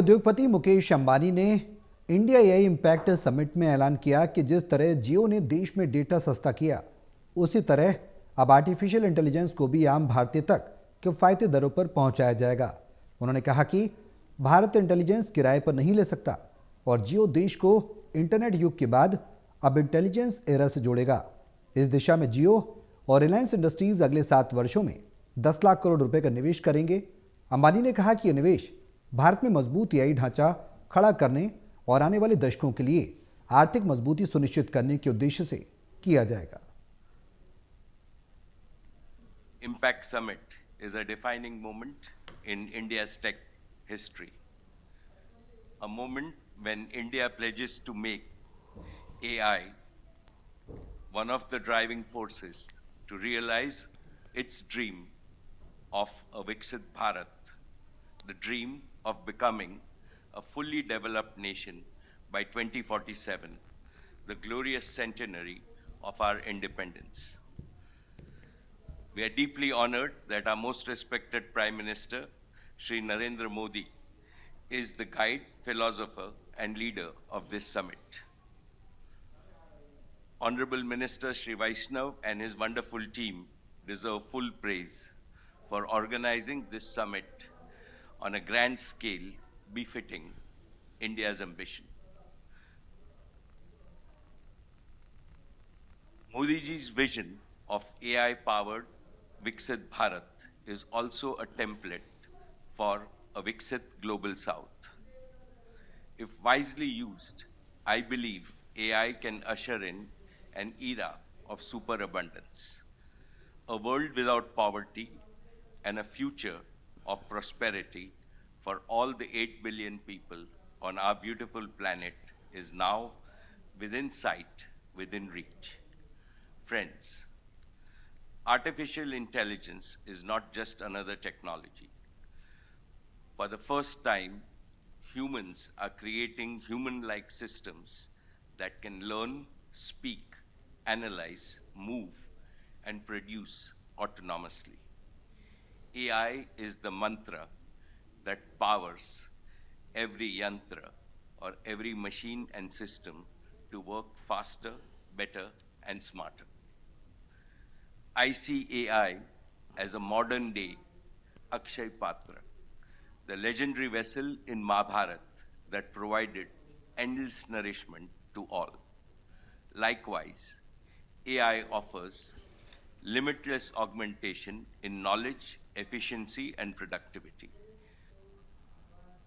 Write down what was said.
उद्योगपति मुकेश अंबानी ने India AI impact summit में ऐलान किया कि जिस तरह जियो ने देश में डेटा सस्ता किया, उसी तरह अब आर्टिफिशियल इंटेलिजेंस को भी आम भारतीय तक किफ़ायती दरों पर पहुंचाया जाएगा। उन्होंने कहा कि भारत इंटेलिजेंस किराए पर नहीं ले सकता और जियो देश को इंटरनेट युग के बाद अब इंटेलिजेंस एरा से जोड़ेगा। इस दिशा में जियो और रिलायंस इंडस्ट्रीज अगले 7 वर्षों में 10 लाख करोड़ रुपए का निवेश करेंगे। अंबानी ने कहा कि यह निवेश भारत में मजबूत एआई ढांचा खड़ा करने और आने वाले दशकों के लिए आर्थिक मजबूती सुनिश्चित करने के उद्देश्य से किया जाएगा। Impact Summit is a defining moment in India's tech history. A moment when India pledges to make AI one of the driving forces to realize its dream of a Viksit Bharat, the dream of becoming a fully developed nation by 2047, the glorious centenary of our independence. We are deeply honored that our most respected Prime Minister, Shri Narendra Modi, is the guide, philosopher, and leader of this summit. Honorable Minister Shri Vaishnav and his wonderful team deserve full praise for organizing this summit on a grand scale befitting India's ambition. Modi ji's vision of AI-powered Viksit Bharat is also a template for a Viksit Global South. If wisely used, I believe AI can usher in an era of superabundance, a world without poverty, and a future of prosperity for all the 8 billion people on our beautiful planet is now within sight, within reach. Friends, artificial intelligence is not just another technology. For the first time, humans are creating human-like systems that can learn, speak, analyze, move, and produce autonomously. AI is the mantra that powers every yantra or every machine and system to work faster, better, and smarter. I see AI as a modern day Akshay Patra, the legendary vessel in Mahabharat that provided endless nourishment to all. Likewise, AI offers limitless augmentation in knowledge, efficiency, and productivity.